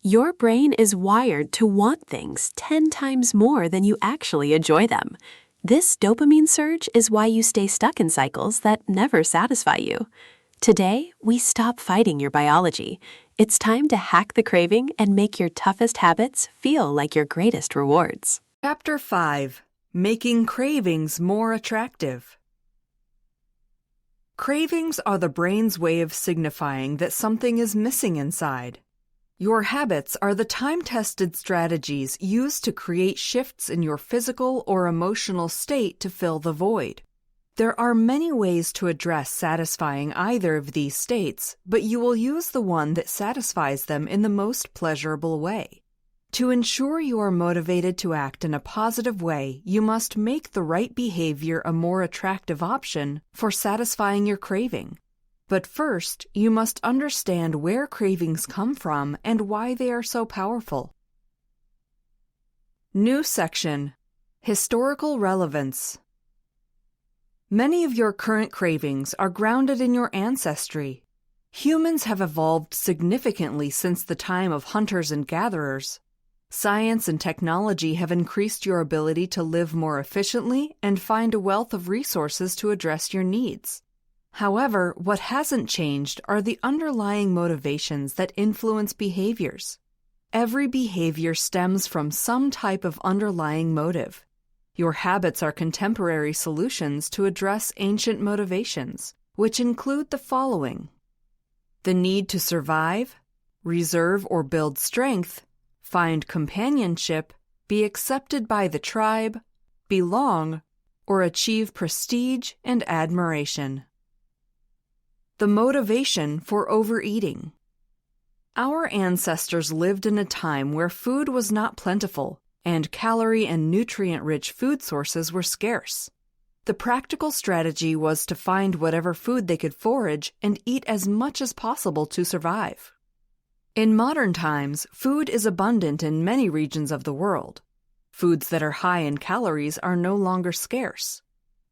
Your brain is wired to want things 10 times more than you actually enjoy them. This dopamine surge is why you stay stuck in cycles that never satisfy you. Today, we stop fighting your biology. It's time to hack the craving and make your toughest habits feel like your greatest rewards. Chapter 5. Making Cravings More Attractive. Cravings are the brain's way of signifying that something is missing inside. Your habits are the time-tested strategies used to create shifts in your physical or emotional state to fill the void. There are many ways to address satisfying either of these states, but you will use the one that satisfies them in the most pleasurable way. To ensure you are motivated to act in a positive way, you must make the right behavior a more attractive option for satisfying your craving. But first, you must understand where cravings come from and why they are so powerful. New section: Historical Relevance. Many of your current cravings are grounded in your ancestry. Humans have evolved significantly since the time of hunters and gatherers. Science and technology have increased your ability to live more efficiently and find a wealth of resources to address your needs. However, what hasn't changed are the underlying motivations that influence behaviors. Every behavior stems from some type of underlying motive. Your habits are contemporary solutions to address ancient motivations, which include the following: the need to survive, reserve or build strength, find companionship, be accepted by the tribe, belong, or achieve prestige and admiration. The motivation for overeating. Our ancestors lived in a time where food was not plentiful, and calorie and nutrient-rich food sources were scarce. The practical strategy was to find whatever food they could forage and eat as much as possible to survive. In modern times, food is abundant in many regions of the world. Foods that are high in calories are no longer scarce.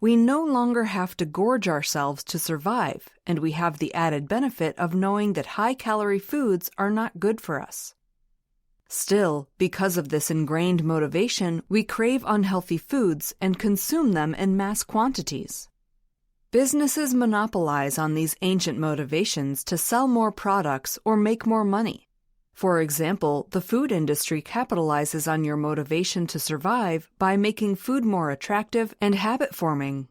We no longer have to gorge ourselves to survive, and we have the added benefit of knowing that high-calorie foods are not good for us. Still, because of this ingrained motivation, we crave unhealthy foods and consume them in mass quantities. Businesses monopolize on these ancient motivations to sell more products or make more money. For example, the food industry capitalizes on your motivation to survive by making food more attractive and habit-forming.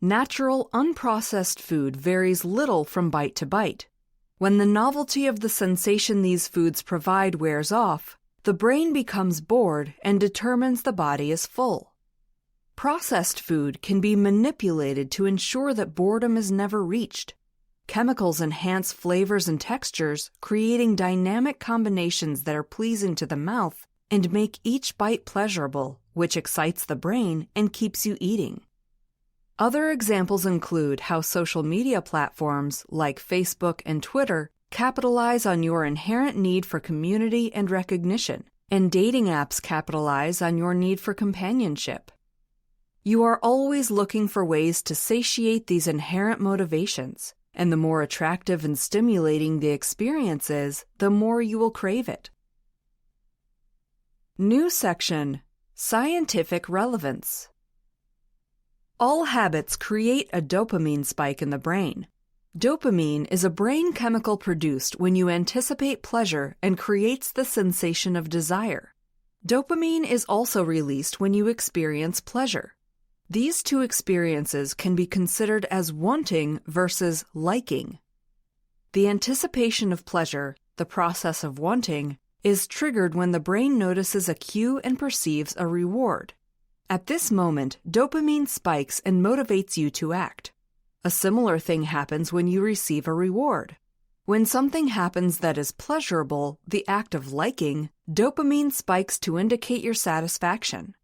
Natural, unprocessed food varies little from bite to bite. When the novelty of the sensation these foods provide wears off, the brain becomes bored and determines the body is full. Processed food can be manipulated to ensure that boredom is never reached. Chemicals enhance flavors and textures, creating dynamic combinations that are pleasing to the mouth and make each bite pleasurable, which excites the brain and keeps you eating. Other examples include how social media platforms like Facebook and Twitter capitalize on your inherent need for community and recognition, and dating apps capitalize on your need for companionship. You are always looking for ways to satiate these inherent motivations, and the more attractive and stimulating the experience is, the more you will crave it. New section: Scientific Relevance. All habits create a dopamine spike in the brain. Dopamine is a brain chemical produced when you anticipate pleasure and creates the sensation of desire. Dopamine is also released when you experience pleasure. These two experiences can be considered as wanting versus liking. The anticipation of pleasure, the process of wanting, is triggered when the brain notices a cue and perceives a reward. At this moment, dopamine spikes and motivates you to act. A similar thing happens when you receive a reward. When something happens that is pleasurable, the act of liking, dopamine spikes to indicate your satisfaction.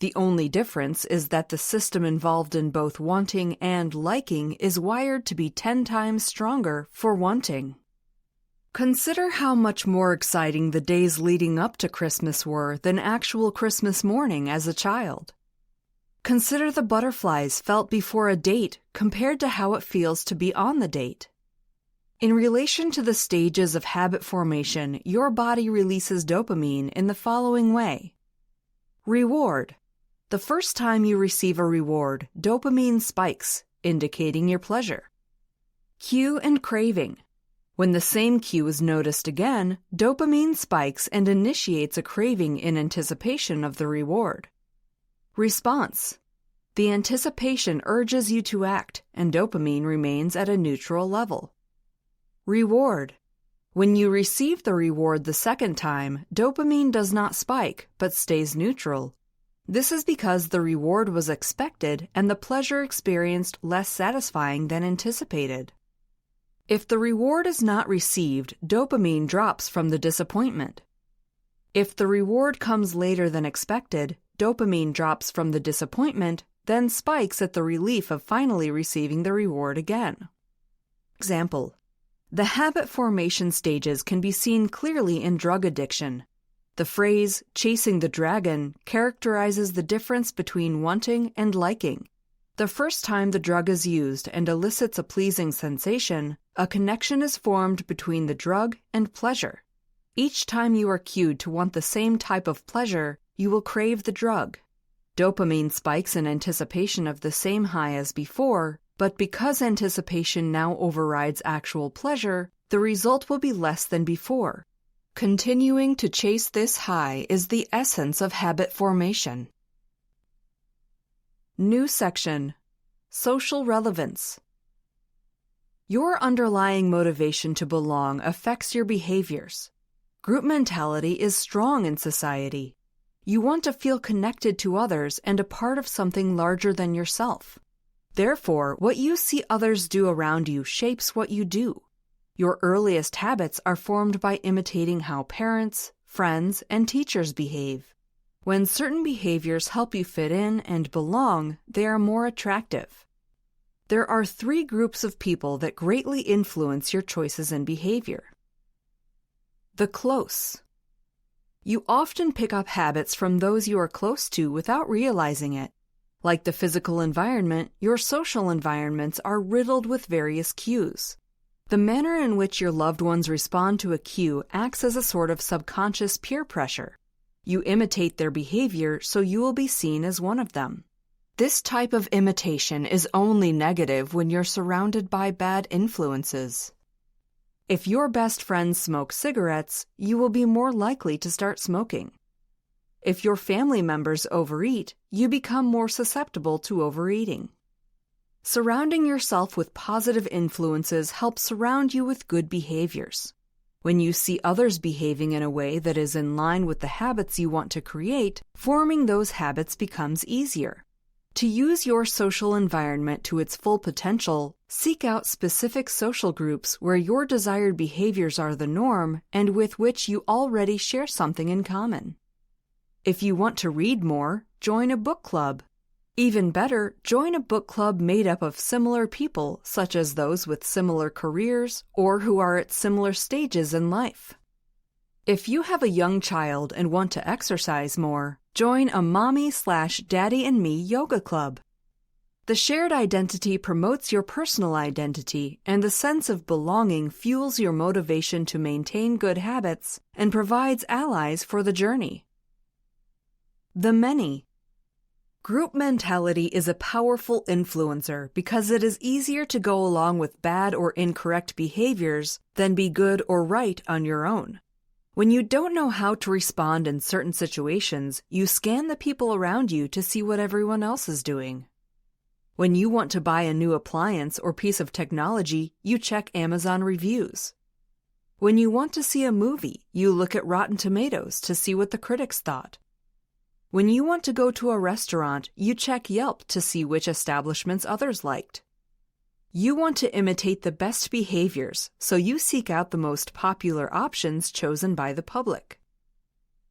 The only difference is that the system involved in both wanting and liking is wired to be 10 times stronger for wanting. Consider how much more exciting the days leading up to Christmas were than actual Christmas morning as a child. Consider the butterflies felt before a date compared to how it feels to be on the date. In relation to the stages of habit formation, your body releases dopamine in the following way. Reward. The first time you receive a reward, dopamine spikes, indicating your pleasure. Cue and craving. When the same cue is noticed again, dopamine spikes and initiates a craving in anticipation of the reward. Response. The anticipation urges you to act, and dopamine remains at a neutral level. Reward. When you receive the reward the second time, dopamine does not spike, but stays neutral. This is because the reward was expected and the pleasure experienced less satisfying than anticipated. If the reward is not received, dopamine drops from the disappointment. If the reward comes later than expected, dopamine drops from the disappointment, then spikes at the relief of finally receiving the reward again. Example. The habit formation stages can be seen clearly in drug addiction. The phrase, chasing the dragon, characterizes the difference between wanting and liking. The first time the drug is used and elicits a pleasing sensation, a connection is formed between the drug and pleasure. Each time you are cued to want the same type of pleasure, you will crave the drug. Dopamine spikes in anticipation of the same high as before, but because anticipation now overrides actual pleasure, the result will be less than before. Continuing to chase this high is the essence of habit formation. New section. Social relevance. Your underlying motivation to belong affects your behaviors. Group mentality is strong in society. You want to feel connected to others and a part of something larger than yourself. Therefore, what you see others do around you shapes what you do. Your earliest habits are formed by imitating how parents, friends, and teachers behave. When certain behaviors help you fit in and belong, they are more attractive. There are 3 groups of people that greatly influence your choices and behavior. The close. You often pick up habits from those you are close to without realizing it. Like the physical environment, your social environments are riddled with various cues. The manner in which your loved ones respond to a cue acts as a sort of subconscious peer pressure. You imitate their behavior so you will be seen as one of them. This type of imitation is only negative when you're surrounded by bad influences. If your best friends smoke cigarettes, you will be more likely to start smoking. If your family members overeat, you become more susceptible to overeating. Surrounding yourself with positive influences helps surround you with good behaviors. When you see others behaving in a way that is in line with the habits you want to create, forming those habits becomes easier. To use your social environment to its full potential, seek out specific social groups where your desired behaviors are the norm and with which you already share something in common. If you want to read more, join a book club. Even better, join a book club made up of similar people, such as those with similar careers or who are at similar stages in life. If you have a young child and want to exercise more, join a mommy/daddy and me yoga club. The shared identity promotes your personal identity, and the sense of belonging fuels your motivation to maintain good habits and provides allies for the journey. The many. Group mentality is a powerful influencer because it is easier to go along with bad or incorrect behaviors than be good or right on your own. When you don't know how to respond in certain situations, you scan the people around you to see what everyone else is doing. When you want to buy a new appliance or piece of technology, you check Amazon reviews. When you want to see a movie, you look at Rotten Tomatoes to see what the critics thought. When you want to go to a restaurant, you check Yelp to see which establishments others liked. You want to imitate the best behaviors, so you seek out the most popular options chosen by the public.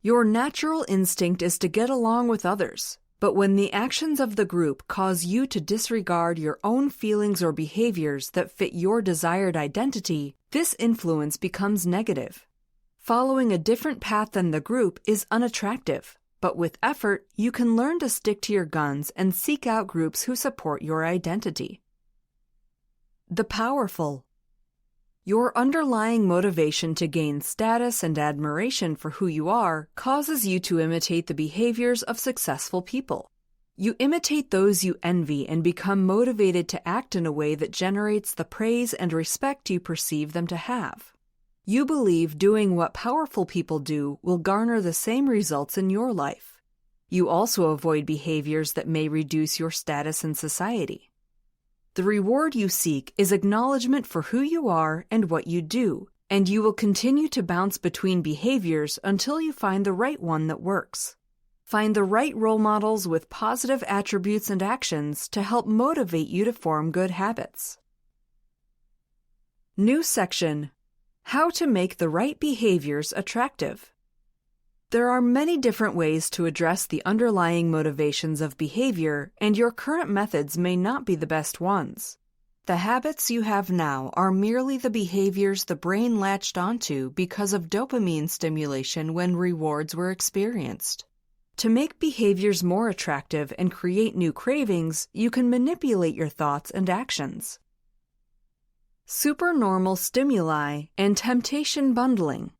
Your natural instinct is to get along with others, but when the actions of the group cause you to disregard your own feelings or behaviors that fit your desired identity, this influence becomes negative. Following a different path than the group is unattractive. But with effort, you can learn to stick to your guns and seek out groups who support your identity. The powerful. Your underlying motivation to gain status and admiration for who you are causes you to imitate the behaviors of successful people. You imitate those you envy and become motivated to act in a way that generates the praise and respect you perceive them to have. You believe doing what powerful people do will garner the same results in your life. You also avoid behaviors that may reduce your status in society. The reward you seek is acknowledgement for who you are and what you do, and you will continue to bounce between behaviors until you find the right one that works. Find the right role models with positive attributes and actions to help motivate you to form good habits. New section: How to make the right behaviors attractive. There are many different ways to address the underlying motivations of behavior, and your current methods may not be the best ones. The habits you have now are merely the behaviors the brain latched onto because of dopamine stimulation when rewards were experienced. To make behaviors more attractive and create new cravings, you can manipulate your thoughts and actions. Supernormal stimuli and temptation bundling.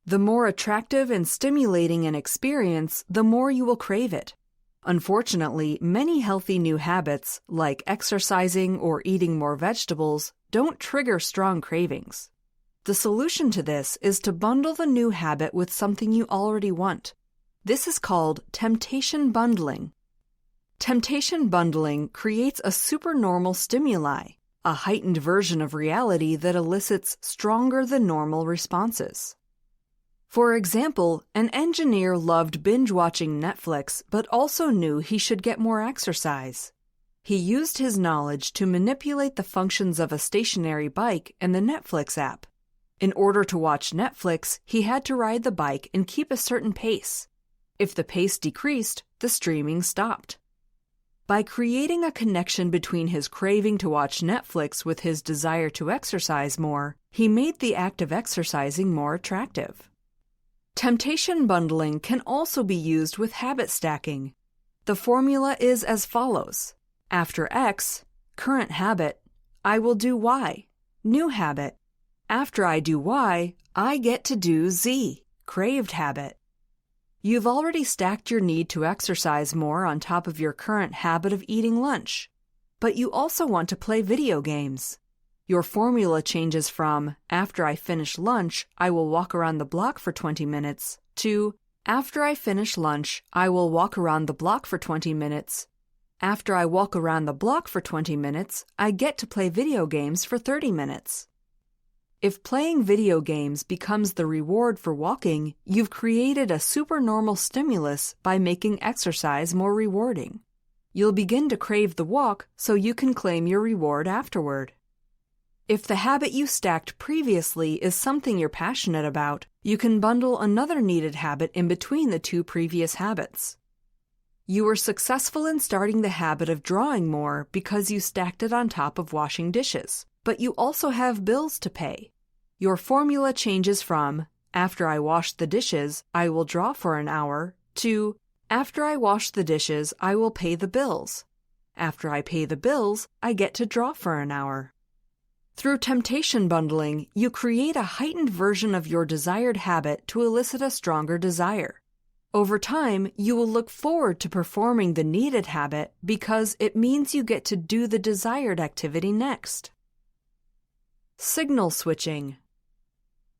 The more attractive and stimulating an experience, the more you will crave it. Unfortunately, many healthy new habits, like exercising or eating more vegetables, don't trigger strong cravings. The solution to this is to bundle the new habit with something you already want. This is called temptation bundling. Temptation bundling creates a supernormal stimuli, a heightened version of reality that elicits stronger than normal responses. For example, an engineer loved binge-watching Netflix but also knew he should get more exercise. He used his knowledge to manipulate the functions of a stationary bike and the Netflix app. In order to watch Netflix, he had to ride the bike and keep a certain pace. If the pace decreased, the streaming stopped. By creating a connection between his craving to watch Netflix with his desire to exercise more, he made the act of exercising more attractive. Temptation bundling can also be used with habit stacking. The formula is as follows. After X, current habit, I will do Y, new habit. After I do Y, I get to do Z, craved habit. You've already stacked your need to exercise more on top of your current habit of eating lunch. But you also want to play video games. Your formula changes from, after I finish lunch, I will walk around the block for 20 minutes, to, after I finish lunch, I will walk around the block for 20 minutes. After I walk around the block for 20 minutes, I get to play video games for 30 minutes. If playing video games becomes the reward for walking, you've created a supernormal stimulus by making exercise more rewarding. You'll begin to crave the walk so you can claim your reward afterward. If the habit you stacked previously is something you're passionate about, you can bundle another needed habit in between the two previous habits. You were successful in starting the habit of drawing more because you stacked it on top of washing dishes, but you also have bills to pay. Your formula changes from, after I wash the dishes, I will draw for an hour, to, after I wash the dishes, I will pay the bills. After I pay the bills, I get to draw for an hour. Through temptation bundling, you create a heightened version of your desired habit to elicit a stronger desire. Over time, you will look forward to performing the needed habit because it means you get to do the desired activity next. Signal switching.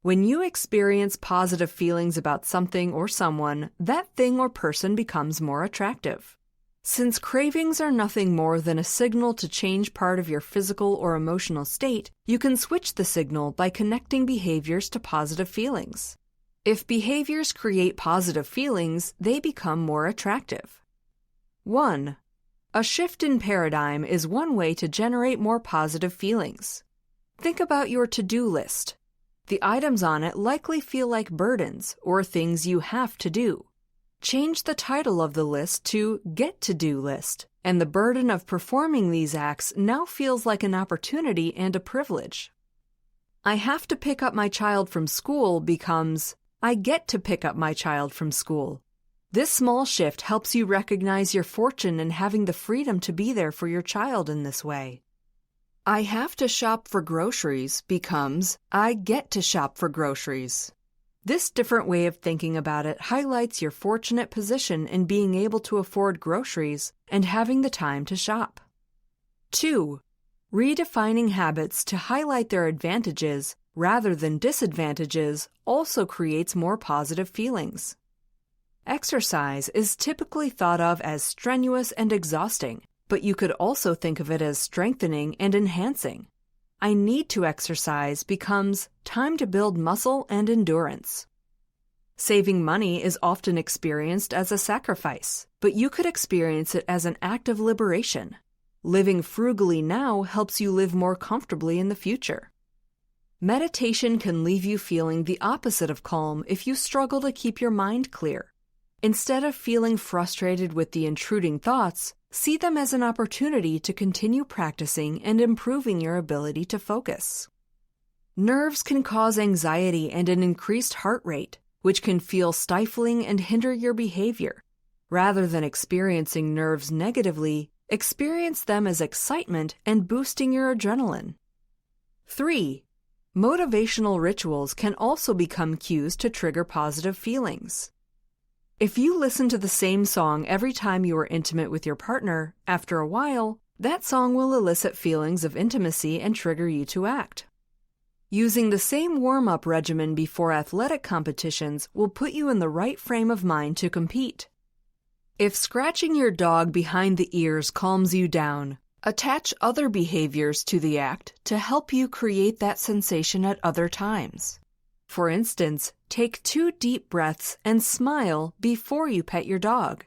When you experience positive feelings about something or someone, that thing or person becomes more attractive. Since cravings are nothing more than a signal to change part of your physical or emotional state, you can switch the signal by connecting behaviors to positive feelings. If behaviors create positive feelings, they become more attractive. 1. A shift in paradigm is one way to generate more positive feelings. Think about your to-do list. The items on it likely feel like burdens or things you have to do. Change the title of the list to Get to Do List, and the burden of performing these acts now feels like an opportunity and a privilege. I have to pick up my child from school becomes I get to pick up my child from school. This small shift helps you recognize your fortune in having the freedom to be there for your child in this way. I have to shop for groceries becomes I get to shop for groceries. This different way of thinking about it highlights your fortunate position in being able to afford groceries and having the time to shop. 2. Redefining habits to highlight their advantages rather than disadvantages also creates more positive feelings. Exercise is typically thought of as strenuous and exhausting, but you could also think of it as strengthening and enhancing. I need to exercise becomes time to build muscle and endurance. Saving money is often experienced as a sacrifice, but you could experience it as an act of liberation. Living frugally now helps you live more comfortably in the future. Meditation can leave you feeling the opposite of calm if you struggle to keep your mind clear. Instead of feeling frustrated with the intruding thoughts, see them as an opportunity to continue practicing and improving your ability to focus. Nerves can cause anxiety and an increased heart rate, which can feel stifling and hinder your behavior. Rather than experiencing nerves negatively, experience them as excitement and boosting your adrenaline. 3. Motivational rituals can also become cues to trigger positive feelings. If you listen to the same song every time you are intimate with your partner, after a while, that song will elicit feelings of intimacy and trigger you to act. Using the same warm-up regimen before athletic competitions will put you in the right frame of mind to compete. If scratching your dog behind the ears calms you down, attach other behaviors to the act to help you create that sensation at other times. For instance, take 2 deep breaths and smile before you pet your dog.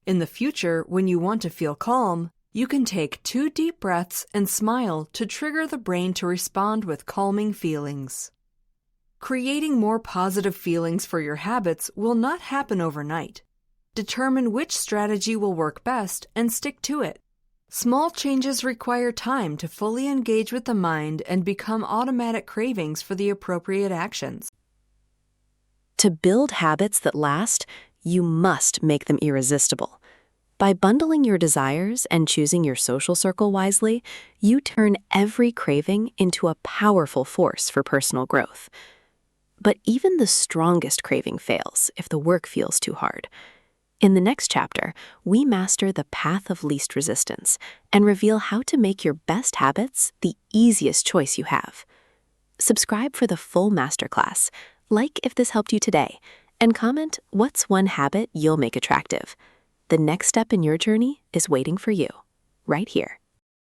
In the future, when you want to feel calm, you can take 2 deep breaths and smile to trigger the brain to respond with calming feelings. Creating more positive feelings for your habits will not happen overnight. Determine which strategy will work best and stick to it. Small changes require time to fully engage with the mind and become automatic cravings for the appropriate actions. To build habits that last, you must make them irresistible. By bundling your desires and choosing your social circle wisely, you turn every craving into a powerful force for personal growth. But even the strongest craving fails if the work feels too hard. In the next chapter, we master the path of least resistance and reveal how to make your best habits the easiest choice you have. Subscribe for the full masterclass, like if this helped you today, and comment what's one habit you'll make attractive. The next step in your journey is waiting for you, right here.